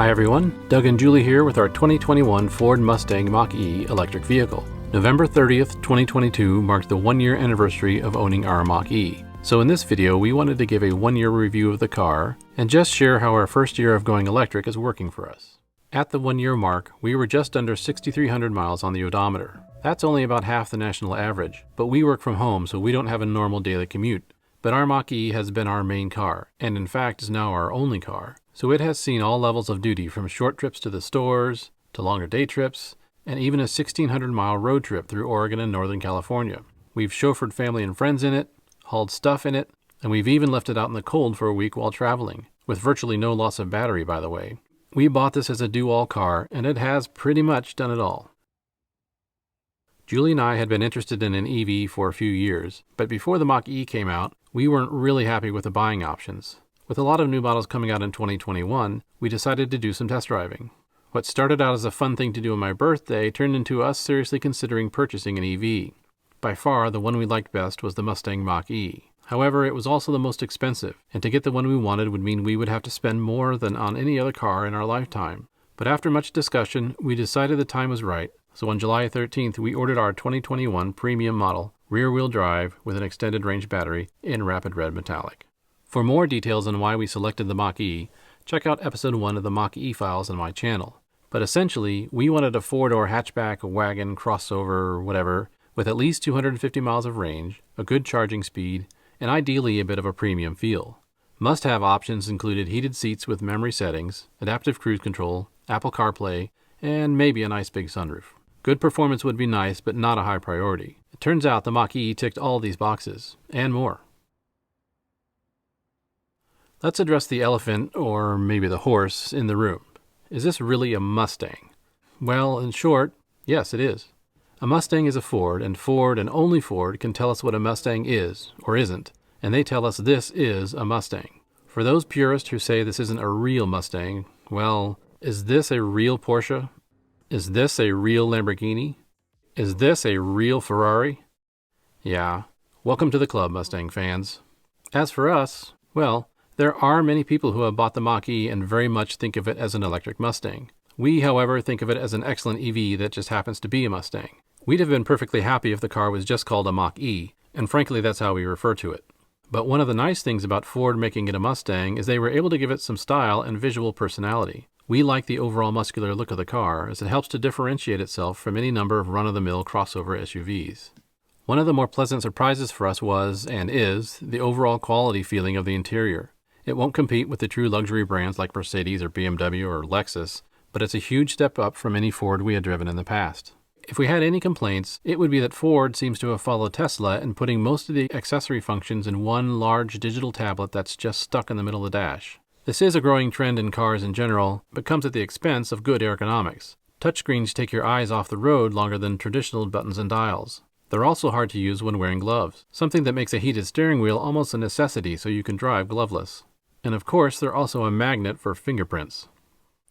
Hi everyone, Doug and Julie here with our 2021 Ford Mustang Mach-E electric vehicle. November 30th, 2022 marked the 1-year anniversary of owning our Mach-E. So in this video, we wanted to give a 1-year review of the car and just share how our first year of going electric is working for us. At the 1-year mark, we were just under 6,300 miles on the odometer. That's only about half the national average, but we work from home so we don't have a normal daily commute. But our Mach-E has been our main car, and in fact is now our only car. So it has seen all levels of duty, from short trips to the stores, to longer day trips, and even a 1,600-mile road trip through Oregon and Northern California. We've chauffeured family and friends in it, hauled stuff in it, and we've even left it out in the cold for a week while traveling, with virtually no loss of battery, by the way. We bought this as a do-all car, and it has pretty much done it all. Julie and I had been interested in an EV for a few years, but before the Mach-E came out, we weren't really happy with the buying options. With a lot of new models coming out in 2021, we decided to do some test driving. What started out as a fun thing to do on my birthday turned into us seriously considering purchasing an EV. By far, the one we liked best was the Mustang Mach-E. However, it was also the most expensive, and to get the one we wanted would mean we would have to spend more than on any other car in our lifetime. But after much discussion, we decided the time was right, so on July 13th we ordered our 2021 premium model, rear-wheel drive with an extended range battery in rapid red metallic. For more details on why we selected the Mach-E, check out episode 1 of the Mach-E files on my channel. But essentially, we wanted a 4-door hatchback, wagon, crossover, whatever, with at least 250 miles of range, a good charging speed, and ideally a bit of a premium feel. Must-have options included heated seats with memory settings, adaptive cruise control, Apple CarPlay, and maybe a nice big sunroof. Good performance would be nice, but not a high priority. It turns out the Mach-E ticked all these boxes, and more. Let's address the elephant, or maybe the horse, in the room. Is this really a Mustang? Well, in short, yes it is. A Mustang is a Ford, and only Ford can tell us what a Mustang is, or isn't, and they tell us this is a Mustang. For those purists who say this isn't a real Mustang, well, is this a real Porsche? Is this a real Lamborghini? Is this a real Ferrari? Yeah, welcome to the club, Mustang fans. As for us, well, there are many people who have bought the Mach-E and very much think of it as an electric Mustang. We, however, think of it as an excellent EV that just happens to be a Mustang. We'd have been perfectly happy if the car was just called a Mach-E, and frankly that's how we refer to it. But one of the nice things about Ford making it a Mustang is they were able to give it some style and visual personality. We like the overall muscular look of the car, as it helps to differentiate itself from any number of run-of-the-mill crossover SUVs. One of the more pleasant surprises for us was, and is, the overall quality feeling of the interior. It won't compete with the true luxury brands like Mercedes or BMW or Lexus, but it's a huge step up from any Ford we had driven in the past. If we had any complaints, it would be that Ford seems to have followed Tesla in putting most of the accessory functions in one large digital tablet that's just stuck in the middle of the dash. This is a growing trend in cars in general, but comes at the expense of good ergonomics. Touchscreens take your eyes off the road longer than traditional buttons and dials. They're also hard to use when wearing gloves, something that makes a heated steering wheel almost a necessity so you can drive gloveless. And of course, they're also a magnet for fingerprints.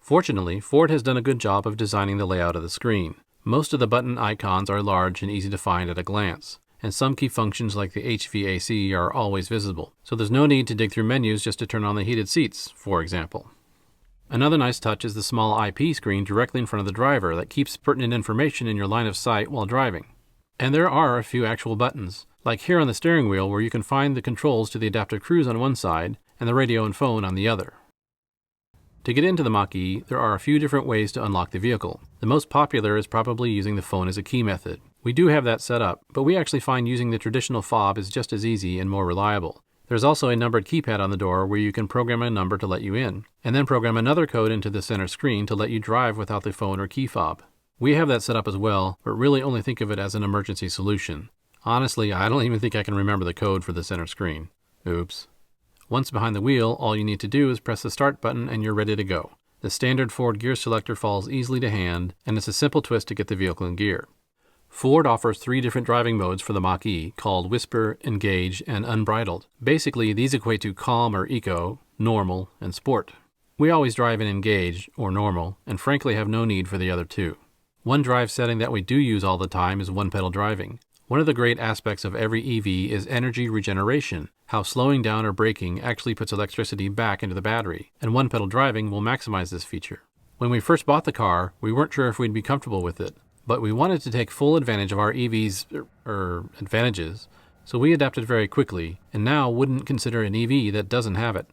Fortunately, Ford has done a good job of designing the layout of the screen. Most of the button icons are large and easy to find at a glance, and some key functions like the HVAC are always visible, so there's no need to dig through menus just to turn on the heated seats, for example. Another nice touch is the small IP screen directly in front of the driver that keeps pertinent information in your line of sight while driving. And there are a few actual buttons, like here on the steering wheel where you can find the controls to the adaptive cruise on one side and the radio and phone on the other. To get into the Mach-E, there are a few different ways to unlock the vehicle. The most popular is probably using the phone as a key method. We do have that set up, but we actually find using the traditional fob is just as easy and more reliable. There's also a numbered keypad on the door where you can program a number to let you in, and then program another code into the center screen to let you drive without the phone or key fob. We have that set up as well, but really only think of it as an emergency solution. Honestly, I don't even think I can remember the code for the center screen. Oops. Once behind the wheel, all you need to do is press the start button and you're ready to go. The standard Ford gear selector falls easily to hand, and it's a simple twist to get the vehicle in gear. Ford offers 3 different driving modes for the Mach-E, called Whisper, Engage, and Unbridled. Basically, these equate to Calm or Eco, Normal, and Sport. We always drive in Engage, or Normal, and frankly have no need for the other 2. One drive setting that we do use all the time is one-pedal driving. One of the great aspects of every EV is energy regeneration, how slowing down or braking actually puts electricity back into the battery, and one-pedal driving will maximize this feature. When we first bought the car, we weren't sure if we'd be comfortable with it, but we wanted to take full advantage of our EV's advantages, so we adapted very quickly, and now wouldn't consider an EV that doesn't have it.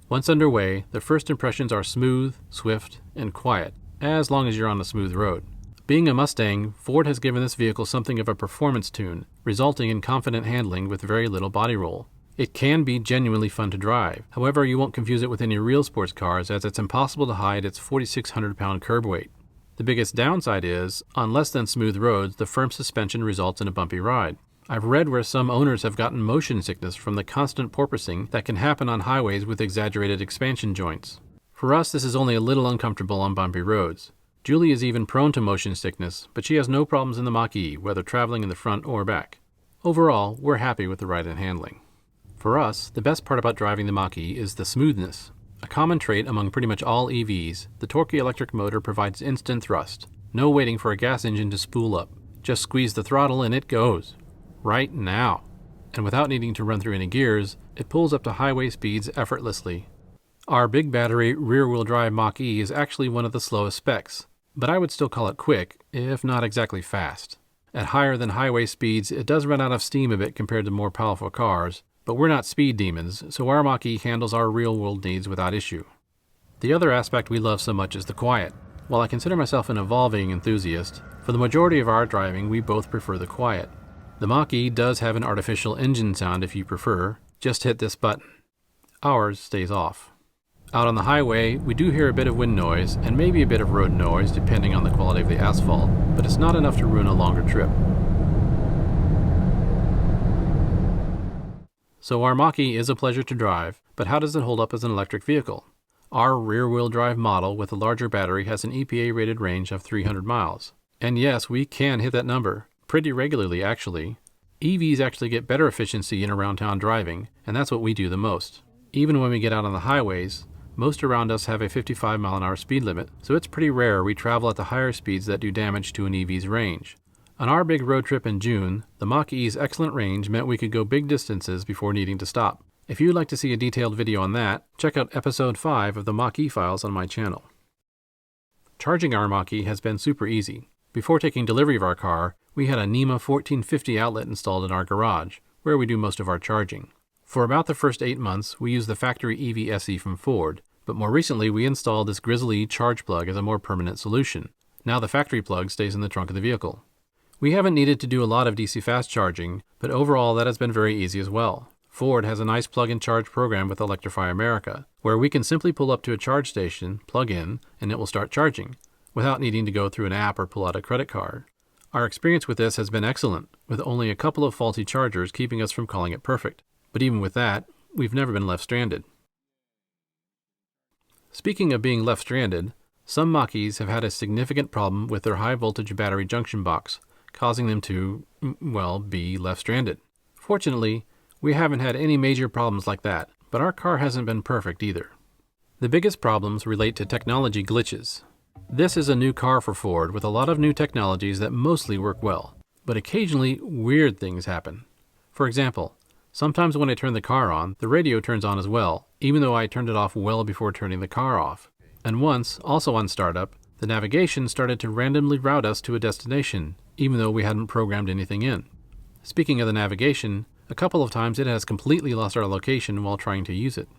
Once underway, the first impressions are smooth, swift, and quiet, as long as you're on a smooth road. Being a Mustang, Ford has given this vehicle something of a performance tune, resulting in confident handling with very little body roll. It can be genuinely fun to drive. However, you won't confuse it with any real sports cars, as it's impossible to hide its 4,600-pound curb weight. The biggest downside is, on less than smooth roads, the firm suspension results in a bumpy ride. I've read where some owners have gotten motion sickness from the constant porpoising that can happen on highways with exaggerated expansion joints. For us, this is only a little uncomfortable on bumpy roads. Julie is even prone to motion sickness, but she has no problems in the Mach-E, whether traveling in the front or back. Overall, we're happy with the ride and handling. For us, the best part about driving the Mach-E is the smoothness. A common trait among pretty much all EVs, the torquey electric motor provides instant thrust. No waiting for a gas engine to spool up. Just squeeze the throttle and it goes. Right now. And without needing to run through any gears, it pulls up to highway speeds effortlessly. Our big battery rear-wheel drive Mach-E is actually one of the slowest specs, but I would still call it quick, if not exactly fast. At higher than highway speeds, it does run out of steam a bit compared to more powerful cars, but we're not speed demons, so our Mach-E handles our real-world needs without issue. The other aspect we love so much is the quiet. While I consider myself an evolving enthusiast, for the majority of our driving we both prefer the quiet. The Mach-E does have an artificial engine sound if you prefer. Just hit this button. Ours stays off. Out on the highway, we do hear a bit of wind noise and maybe a bit of road noise depending on the quality of the asphalt, but it's not enough to ruin a longer trip. So our Mach-E is a pleasure to drive, but how does it hold up as an electric vehicle? Our rear-wheel drive model with a larger battery has an EPA-rated range of 300 miles. And yes, we can hit that number. Pretty regularly, actually. EVs actually get better efficiency in around town driving, and that's what we do the most. Even when we get out on the highways, most around us have a 55 mile an hour speed limit, so it's pretty rare we travel at the higher speeds that do damage to an EV's range. On our big road trip in June, the Mach-E's excellent range meant we could go big distances before needing to stop. If you'd like to see a detailed video on that, check out episode 5 of the Mach-E files on my channel. Charging our Mach-E has been super easy. Before taking delivery of our car, we had a NEMA 1450 outlet installed in our garage, where we do most of our charging. For about the first 8 months, we used the factory EV SE from Ford, but more recently we installed this Grizzly charge plug as a more permanent solution. Now the factory plug stays in the trunk of the vehicle. We haven't needed to do a lot of DC fast charging, but overall that has been very easy as well. Ford has a nice plug-and-charge program with Electrify America, where we can simply pull up to a charge station, plug in, and it will start charging, without needing to go through an app or pull out a credit card. Our experience with this has been excellent, with only a couple of faulty chargers keeping us from calling it perfect. But even with that, we've never been left stranded. Speaking of being left stranded, some Mach-E's have had a significant problem with their high-voltage battery junction box, causing them to, be left stranded. Fortunately, we haven't had any major problems like that, but our car hasn't been perfect either. The biggest problems relate to technology glitches. This is a new car for Ford with a lot of new technologies that mostly work well, but occasionally weird things happen. For example, sometimes when I turn the car on, the radio turns on as well, even though I turned it off well before turning the car off. And once, also on startup, the navigation started to randomly route us to a destination, even though we hadn't programmed anything in. Speaking of the navigation, a couple of times it has completely lost our location while trying to use it.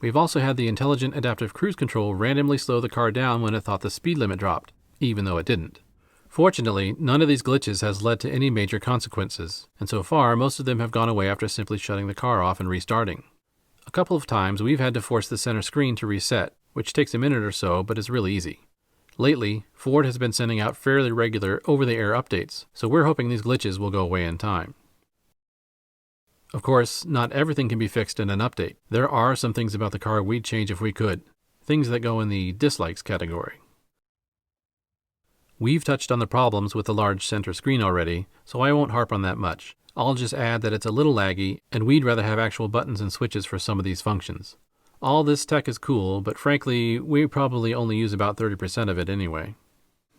We've also had the intelligent adaptive cruise control randomly slow the car down when it thought the speed limit dropped, even though it didn't. Fortunately, none of these glitches has led to any major consequences, and so far most of them have gone away after simply shutting the car off and restarting. A couple of times we've had to force the center screen to reset, which takes a minute or so but is really easy. Lately, Ford has been sending out fairly regular over-the-air updates, so we're hoping these glitches will go away in time. Of course, not everything can be fixed in an update. There are some things about the car we'd change if we could, things that go in the dislikes category. We've touched on the problems with the large center screen already, so I won't harp on that much. I'll just add that it's a little laggy, and we'd rather have actual buttons and switches for some of these functions. All this tech is cool, but frankly, we probably only use about 30% of it anyway.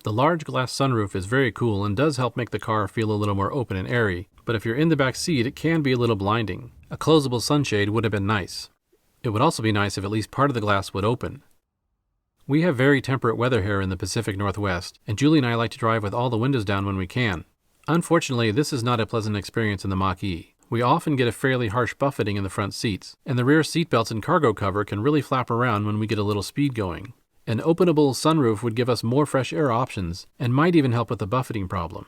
The large glass sunroof is very cool and does help make the car feel a little more open and airy, but if you're in the back seat, it can be a little blinding. A closable sunshade would have been nice. It would also be nice if at least part of the glass would open. We have very temperate weather here in the Pacific Northwest, and Julie and I like to drive with all the windows down when we can. Unfortunately, this is not a pleasant experience in the Mach-E. We often get a fairly harsh buffeting in the front seats, and the rear seatbelts and cargo cover can really flap around when we get a little speed going. An openable sunroof would give us more fresh air options, and might even help with the buffeting problem.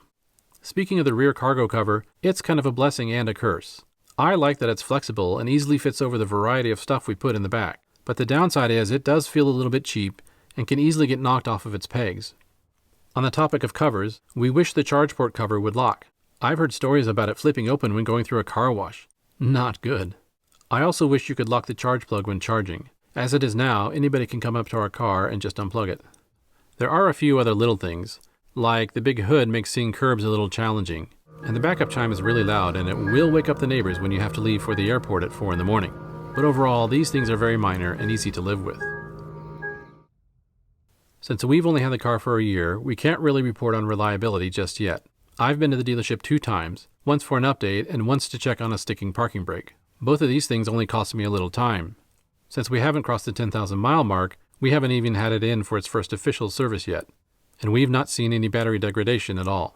Speaking of the rear cargo cover, it's kind of a blessing and a curse. I like that it's flexible and easily fits over the variety of stuff we put in the back, but the downside is it does feel a little bit cheap and can easily get knocked off of its pegs. On the topic of covers, we wish the charge port cover would lock. I've heard stories about it flipping open when going through a car wash. Not good. I also wish you could lock the charge plug when charging. As it is now, anybody can come up to our car and just unplug it. There are a few other little things, like the big hood makes seeing curbs a little challenging, and the backup chime is really loud and it will wake up the neighbors when you have to leave for the airport at 4 in the morning. But overall, these things are very minor and easy to live with. Since we've only had the car for a year, we can't really report on reliability just yet. I've been to the dealership 2 times, once for an update and once to check on a sticking parking brake. Both of these things only cost me a little time. Since we haven't crossed the 10,000 mile mark, we haven't even had it in for its first official service yet, and we've not seen any battery degradation at all.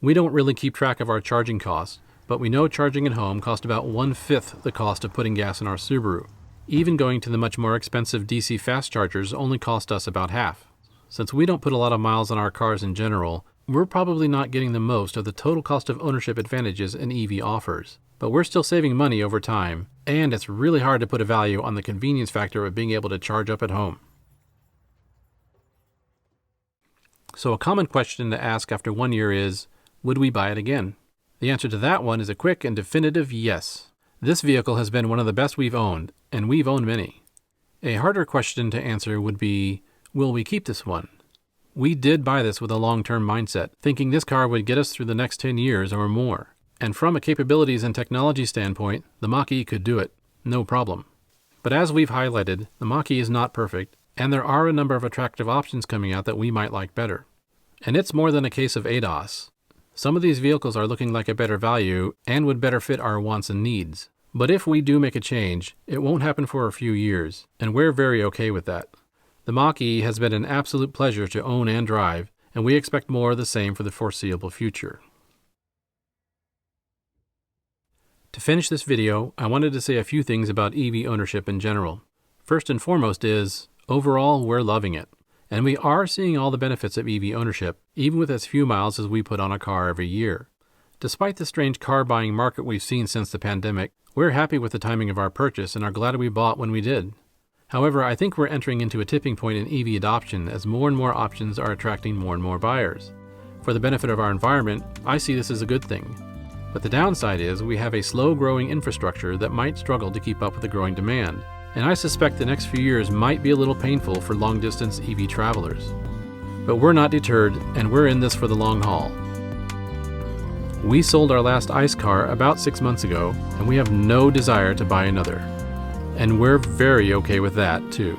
We don't really keep track of our charging costs, but we know charging at home costs about 1/5 the cost of putting gas in our Subaru. Even going to the much more expensive DC fast chargers only cost us about half. Since we don't put a lot of miles on our cars in general, we're probably not getting the most of the total cost of ownership advantages an EV offers. But we're still saving money over time, and it's really hard to put a value on the convenience factor of being able to charge up at home. So a common question to ask after 1 year is, would we buy it again? The answer to that one is a quick and definitive yes. This vehicle has been one of the best we've owned, and we've owned many. A harder question to answer would be, will we keep this one? We did buy this with a long-term mindset, thinking this car would get us through the next 10 years or more. And from a capabilities and technology standpoint, the Mach-E could do it, no problem. But as we've highlighted, the Mach-E is not perfect, and there are a number of attractive options coming out that we might like better. And it's more than a case of ADAS. Some of these vehicles are looking like a better value and would better fit our wants and needs. But if we do make a change, it won't happen for a few years, and we're very okay with that. The Mach-E has been an absolute pleasure to own and drive, and we expect more of the same for the foreseeable future. To finish this video, I wanted to say a few things about EV ownership in general. First and foremost is, overall, we're loving it. And we are seeing all the benefits of EV ownership, even with as few miles as we put on a car every year. Despite the strange car buying market we've seen since the pandemic, we're happy with the timing of our purchase and are glad we bought when we did. However, I think we're entering into a tipping point in EV adoption as more and more options are attracting more and more buyers. For the benefit of our environment, I see this as a good thing. But the downside is we have a slow-growing infrastructure that might struggle to keep up with the growing demand, and I suspect the next few years might be a little painful for long-distance EV travelers. But we're not deterred, and we're in this for the long haul. We sold our last ICE car about 6 months ago, and we have no desire to buy another. And we're very okay with that, too.